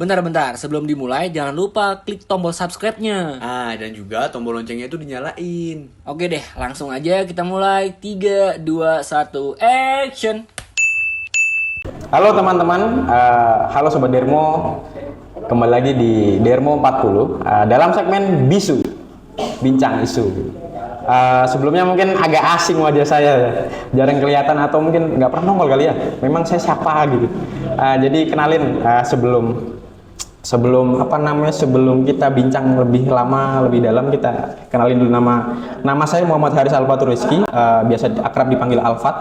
Bentar-bentar, sebelum dimulai jangan lupa klik tombol subscribe-nya. Dan juga tombol loncengnya itu dinyalain. Oke deh, langsung aja kita mulai. 3, 2, 1, action! Halo teman-teman, halo Sobat Dermo. Kembali lagi di Dermo 40 dalam segmen Bisu, Bincang Isu. Sebelumnya mungkin agak asing wajah saya, jarang kelihatan atau mungkin nggak pernah nongol kali ya. Memang saya siapa gitu. Jadi kenalin sebelum kita bincang lebih lama lebih dalam, kita kenalin dulu nama saya Muhammad Haris Alfatur Rizky, biasa akrab dipanggil Alfat.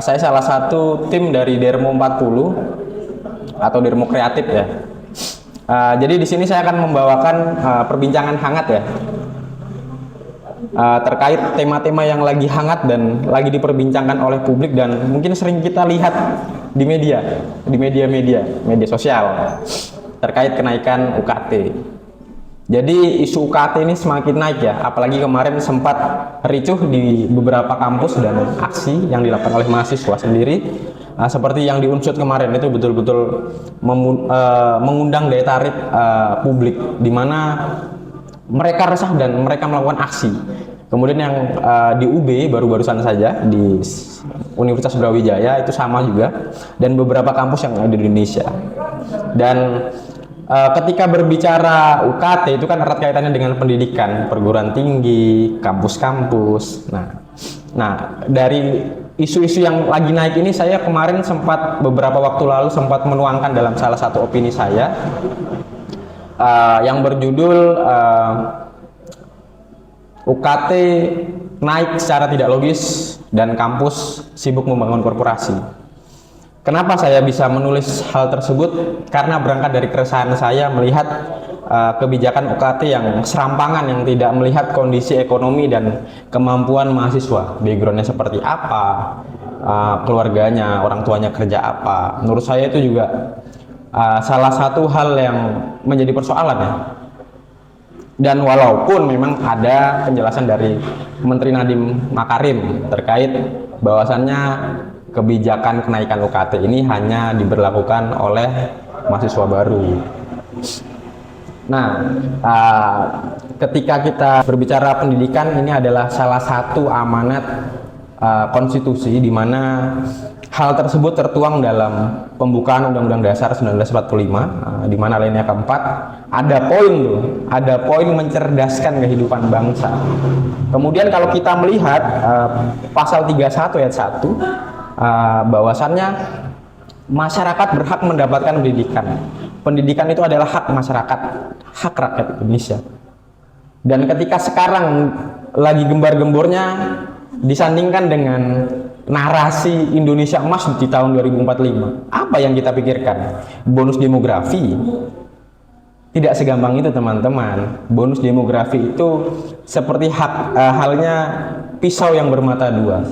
Saya salah satu tim dari Dermo 40 atau Dermo Kreatif ya. Jadi di sini saya akan membawakan perbincangan hangat ya, terkait tema-tema yang lagi hangat dan lagi diperbincangkan oleh publik dan mungkin sering kita lihat di media sosial terkait kenaikan UKT. Jadi isu UKT ini semakin naik ya, apalagi kemarin sempat ricuh di beberapa kampus dan aksi yang dilakukan oleh mahasiswa sendiri. Seperti yang di Unsud kemarin itu betul-betul mengundang daya tarik publik, di mana mereka resah dan mereka melakukan aksi. Kemudian yang di UB baru-barusan saja di Universitas Brawijaya itu sama juga, dan beberapa kampus yang ada di Indonesia. Dan ketika berbicara UKT itu kan erat kaitannya dengan pendidikan, perguruan tinggi, kampus-kampus. Nah, dari isu-isu yang lagi naik ini, saya kemarin beberapa waktu lalu sempat menuangkan dalam salah satu opini saya yang berjudul UKT naik secara tidak logis dan kampus sibuk membangun korporasi. Kenapa saya bisa menulis hal tersebut? Karena berangkat dari keresahan saya melihat kebijakan UKT yang serampangan, yang tidak melihat kondisi ekonomi dan kemampuan mahasiswa, backgroundnya seperti apa, keluarganya, orang tuanya kerja apa. Menurut saya itu juga salah satu hal yang menjadi persoalan ya. Dan walaupun memang ada penjelasan dari Menteri Nadiem Makarim terkait bahwasannya kebijakan kenaikan UKT ini hanya diberlakukan oleh mahasiswa baru. Nah, ketika kita berbicara pendidikan, ini adalah salah satu amanat konstitusi, di mana hal tersebut tertuang dalam pembukaan Undang-Undang Dasar 1945, di mana alinea keempat ada poin mencerdaskan kehidupan bangsa. Kemudian kalau kita melihat pasal 31 ayat 1, bahwasannya masyarakat berhak mendapatkan pendidikan. Pendidikan itu adalah hak masyarakat, hak rakyat Indonesia. Dan ketika sekarang lagi gembar-gembornya disandingkan dengan narasi Indonesia emas di tahun 2045, apa yang kita pikirkan? Bonus demografi? Tidak segampang itu teman-teman. Bonus demografi itu seperti halnya pisau yang bermata dua.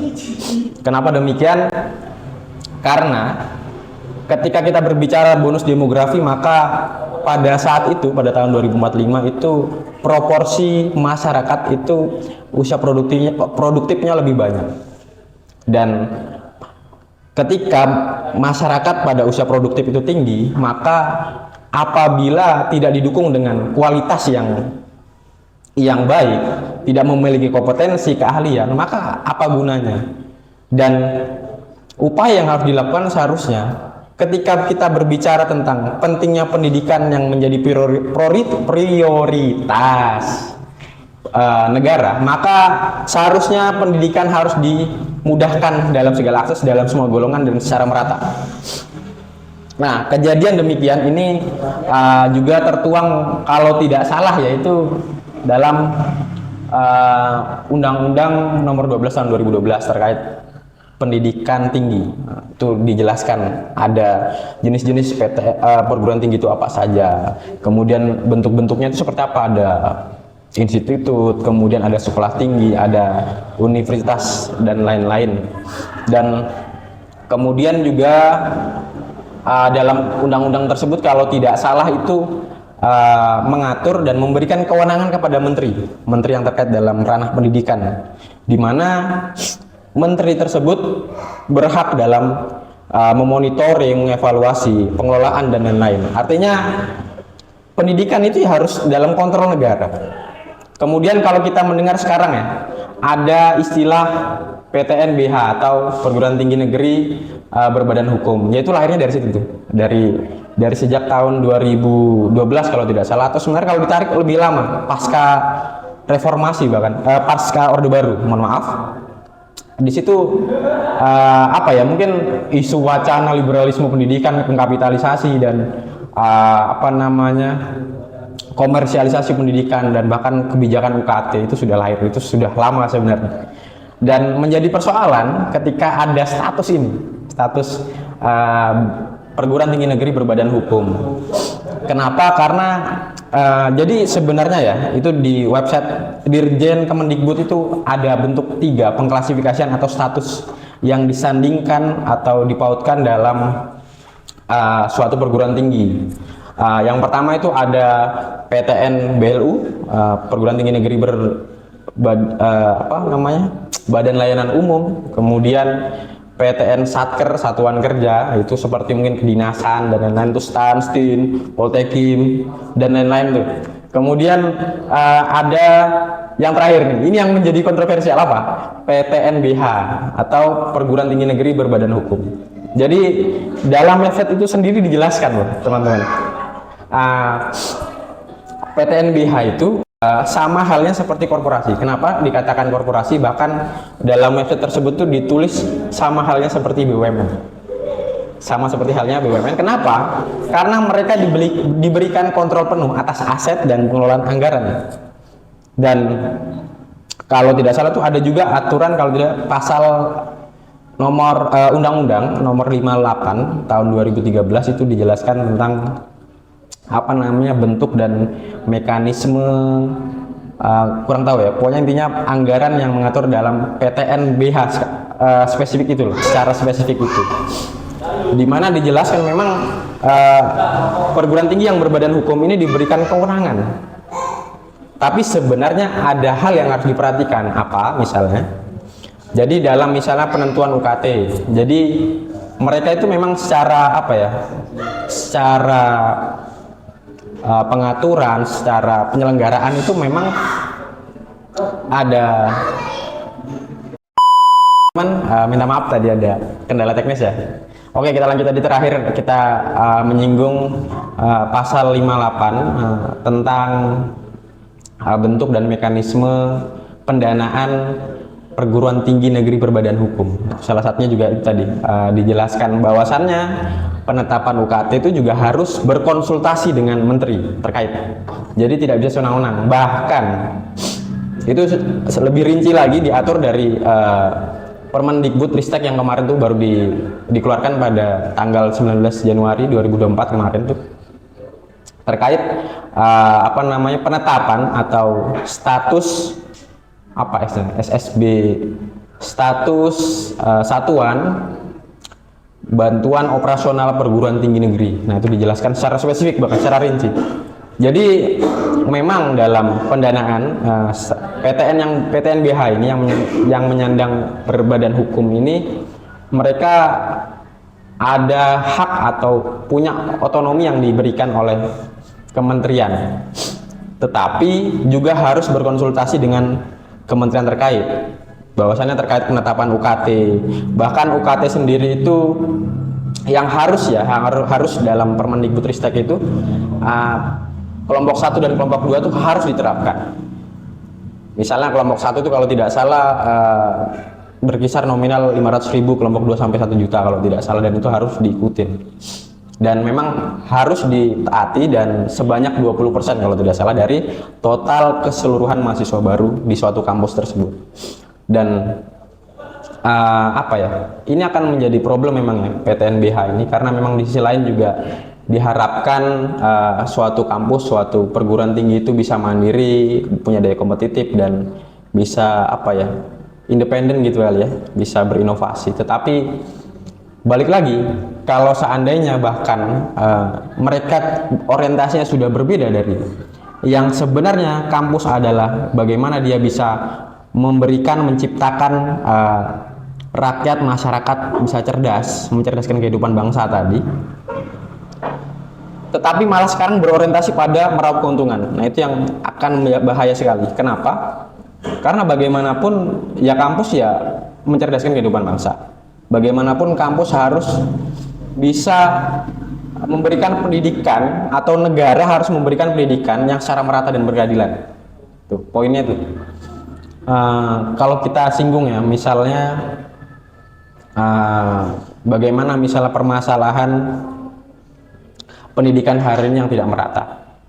Kenapa demikian? Karena ketika kita berbicara bonus demografi, maka pada saat itu, pada tahun 2045 itu proporsi masyarakat itu usia produktifnya lebih banyak. Dan ketika masyarakat pada usia produktif itu tinggi, maka apabila tidak didukung dengan kualitas yang baik, tidak memiliki kompetensi, keahlian, maka apa gunanya? Dan upaya yang harus dilakukan seharusnya ketika kita berbicara tentang pentingnya pendidikan yang menjadi prioritas negara, maka seharusnya pendidikan harus dimudahkan dalam segala akses, dalam semua golongan dan secara merata. Nah, kejadian demikian ini juga tertuang kalau tidak salah yaitu dalam Undang-Undang Nomor 12 tahun 2012 terkait pendidikan tinggi. Itu dijelaskan ada jenis-jenis perguruan tinggi itu apa saja, kemudian bentuk-bentuknya itu seperti apa, ada institut, kemudian ada sekolah tinggi, ada universitas dan lain-lain. Dan kemudian juga dalam undang-undang tersebut kalau tidak salah itu mengatur dan memberikan kewenangan kepada menteri yang terkait dalam ranah pendidikan, di mana menteri tersebut berhak dalam memonitoring, mengevaluasi, pengelolaan dan lain-lain. Artinya pendidikan itu ya harus dalam kontrol negara. Kemudian kalau kita mendengar sekarang ya, ada istilah PTNBH atau Perguruan Tinggi Negeri Berbadan Hukum, yaitu lahirnya dari situ tuh, dari sejak tahun 2012 kalau tidak salah, atau sebenarnya kalau ditarik lebih lama, pasca reformasi bahkan, pasca Orde Baru, mohon maaf. Di situ apa ya, mungkin isu wacana liberalisme pendidikan, pengkapitalisasi dan apa namanya, komersialisasi pendidikan dan bahkan kebijakan UKT itu sudah lahir, itu sudah lama sebenarnya. Dan menjadi persoalan ketika ada status ini, status Perguruan Tinggi Negeri Berbadan Hukum. Kenapa? Karena jadi sebenarnya ya, itu di website Dirjen Kemendikbud itu ada bentuk 3 pengklasifikasian atau status yang disandingkan atau dipautkan dalam suatu perguruan tinggi. Yang pertama itu ada PTN BLU, Perguruan Tinggi Negeri Badan Layanan Umum, kemudian PTN Satker, Satuan Kerja, itu seperti mungkin kedinasan dan lain-lain, itu STAN, STIN, Poltekim dan lain-lain tuh. Kemudian ada yang terakhir nih, ini yang menjadi kontroversial apa? PTNBH atau Perguruan Tinggi Negeri Berbadan Hukum. Jadi dalam website itu sendiri dijelaskan loh teman-teman. PTNBH itu sama halnya seperti korporasi. Kenapa dikatakan korporasi? Bahkan dalam website tersebut tuh ditulis sama halnya seperti BUMN. Sama seperti halnya BUMN. Kenapa? Karena mereka diberikan kontrol penuh atas aset dan pengelolaan anggaran. Dan kalau tidak salah tuh ada juga aturan, kalau tidak, pasal nomor Undang-Undang nomor 58 tahun 2013 itu dijelaskan tentang apa namanya, bentuk dan mekanisme, kurang tahu ya, pokoknya intinya anggaran yang mengatur dalam PTNBH spesifik itu loh, secara spesifik itu, dimana dijelaskan memang perguruan tinggi yang berbadan hukum ini diberikan kewenangan, tapi sebenarnya ada hal yang harus diperhatikan. Apa misalnya? Jadi dalam misalnya penentuan UKT, jadi mereka itu memang secara apa ya, secara pengaturan, secara penyelenggaraan itu memang ada, minta maaf tadi ada kendala teknis ya. Oke, kita lanjut. Tadi terakhir kita menyinggung pasal 58 tentang bentuk dan mekanisme pendanaan perguruan tinggi negeri berbadan hukum. Salah satunya juga itu tadi dijelaskan bahwasannya penetapan UKT itu juga harus berkonsultasi dengan menteri terkait. Jadi tidak bisa sewenang-wenang. Bahkan itu lebih rinci lagi diatur dari Permendikbud Ristek yang kemarin tuh baru dikeluarkan pada tanggal 19 Januari 2024 kemarin tuh, terkait apa namanya, penetapan atau status apa SSB, status satuan bantuan operasional perguruan tinggi negeri. Nah, itu dijelaskan secara spesifik, bahkan secara rinci. Jadi memang dalam pendanaan PTNBH ini yang menyandang berbadan hukum ini, mereka ada hak atau punya otonomi yang diberikan oleh kementerian, tetapi juga harus berkonsultasi dengan kementerian terkait, bahwasannya terkait penetapan UKT. Bahkan UKT sendiri itu yang harus dalam Permendikbud Ristek itu kelompok 1 dan kelompok 2 itu harus diterapkan. Misalnya kelompok 1 itu kalau tidak salah berkisar nominal 500.000, kelompok 2 sampai 1 juta kalau tidak salah, dan itu harus diikutin. Dan memang harus ditaati, dan sebanyak 20% kalau tidak salah dari total keseluruhan mahasiswa baru di suatu kampus tersebut. Dan apa ya, ini akan menjadi problem memang ya PTNBH ini, karena memang di sisi lain juga diharapkan suatu kampus, suatu perguruan tinggi itu bisa mandiri, punya daya kompetitif, dan bisa apa ya, independen gitu kali ya, bisa berinovasi. Tetapi balik lagi, kalau seandainya bahkan mereka orientasinya sudah berbeda dari yang sebenarnya kampus adalah bagaimana dia bisa memberikan, menciptakan rakyat masyarakat bisa cerdas, mencerdaskan kehidupan bangsa tadi, tetapi malah sekarang berorientasi pada meraup keuntungan. Nah, itu yang akan bahaya sekali. Kenapa? Karena bagaimanapun ya kampus ya mencerdaskan kehidupan bangsa. Bagaimanapun kampus harus bisa memberikan pendidikan, atau negara harus memberikan pendidikan yang secara merata dan berkeadilan. Tuh, poinnya tuh. Kalau kita singgung ya, misalnya bagaimana misalnya permasalahan pendidikan hari ini yang tidak merata,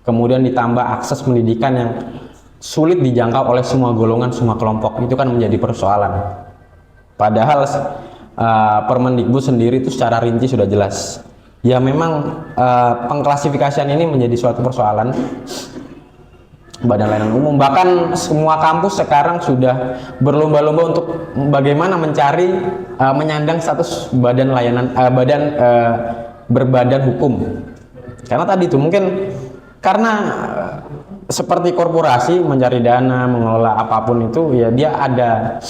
kemudian ditambah akses pendidikan yang sulit dijangkau oleh semua golongan, semua kelompok, itu kan menjadi persoalan. Padahal Permendikbud sendiri itu secara rinci sudah jelas. Ya memang pengklasifikasian ini menjadi suatu persoalan. Badan layanan umum, bahkan semua kampus sekarang sudah berlomba-lomba untuk bagaimana mencari menyandang status badan layanan berbadan hukum. Karena tadi itu mungkin karena seperti korporasi mencari dana, mengelola apapun itu, ya dia ada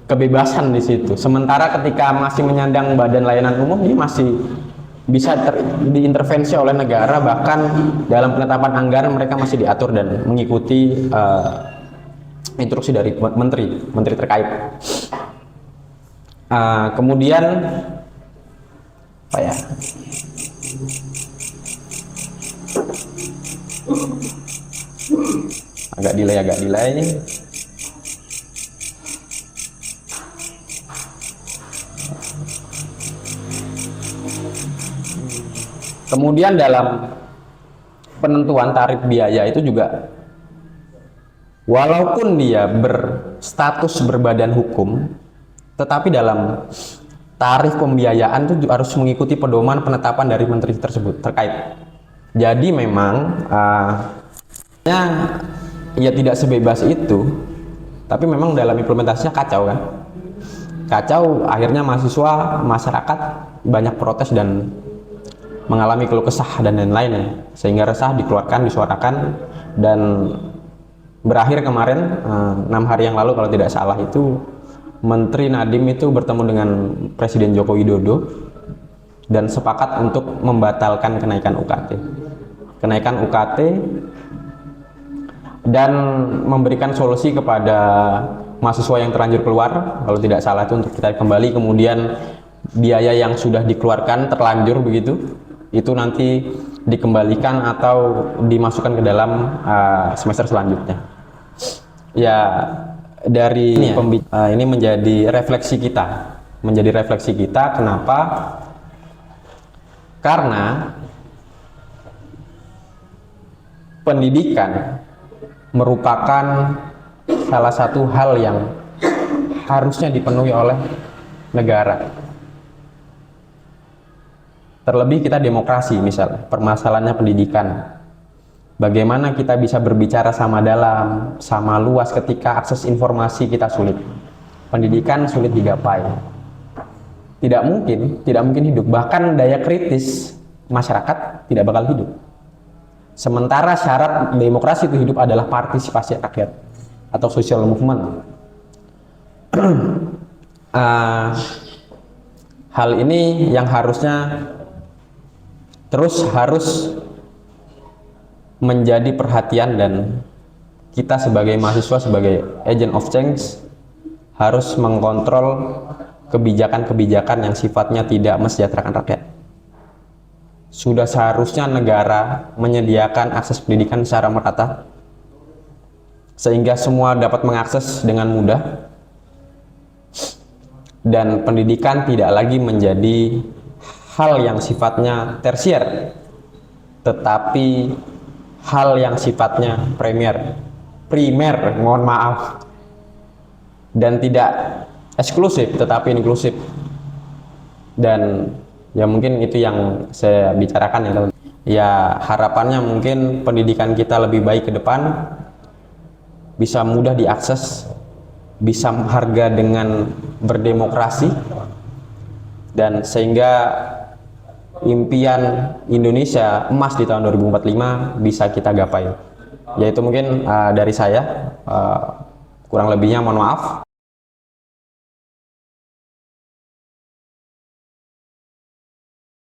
kebebasan di situ. Sementara ketika masih menyandang badan layanan umum, dia masih bisa diintervensi oleh negara, bahkan dalam penetapan anggaran mereka masih diatur dan mengikuti instruksi dari menteri terkait. Kemudian apa ya? Agak delay. Kemudian dalam penentuan tarif biaya itu juga, walaupun dia berstatus berbadan hukum, tetapi dalam tarif pembiayaan itu harus mengikuti pedoman penetapan dari menteri tersebut terkait. Jadi memang ya tidak sebebas itu, tapi memang dalam implementasinya kacau kan. Kacau, akhirnya mahasiswa, masyarakat banyak protes dan mengalami keluh kesah dan lain-lain, sehingga resah dikeluarkan, disuarakan, dan berakhir kemarin 6 hari yang lalu kalau tidak salah itu Menteri Nadiem itu bertemu dengan Presiden Joko Widodo dan sepakat untuk membatalkan kenaikan UKT dan memberikan solusi kepada mahasiswa yang terlanjur keluar, kalau tidak salah itu untuk kita kembali, kemudian biaya yang sudah dikeluarkan terlanjur begitu, itu nanti dikembalikan atau dimasukkan ke dalam semester selanjutnya. Ya dari ini menjadi refleksi kita, kenapa? Karena pendidikan merupakan salah satu hal yang harusnya dipenuhi oleh negara. Terlebih kita demokrasi, misalnya permasalahannya pendidikan. Bagaimana kita bisa berbicara sama dalam, sama luas ketika akses informasi kita sulit. Pendidikan sulit digapai. Tidak mungkin hidup. Bahkan daya kritis masyarakat tidak bakal hidup. Sementara syarat demokrasi itu hidup adalah partisipasi rakyat atau social movement. Hal ini yang harusnya harus menjadi perhatian, dan kita sebagai mahasiswa, sebagai agent of change harus mengkontrol kebijakan-kebijakan yang sifatnya tidak mensejahterakan rakyat. Sudah seharusnya negara menyediakan akses pendidikan secara merata sehingga semua dapat mengakses dengan mudah, dan pendidikan tidak lagi menjadi hal yang sifatnya tersier, tetapi hal yang sifatnya primer, mohon maaf, dan tidak eksklusif tetapi inklusif. Dan ya mungkin itu yang saya bicarakan ya teman. Ya harapannya mungkin pendidikan kita lebih baik ke depan, bisa mudah diakses, bisa harga dengan berdemokrasi, dan sehingga impian Indonesia emas di tahun 2045 bisa kita gapai. Yaitu mungkin dari saya, kurang lebihnya mohon maaf.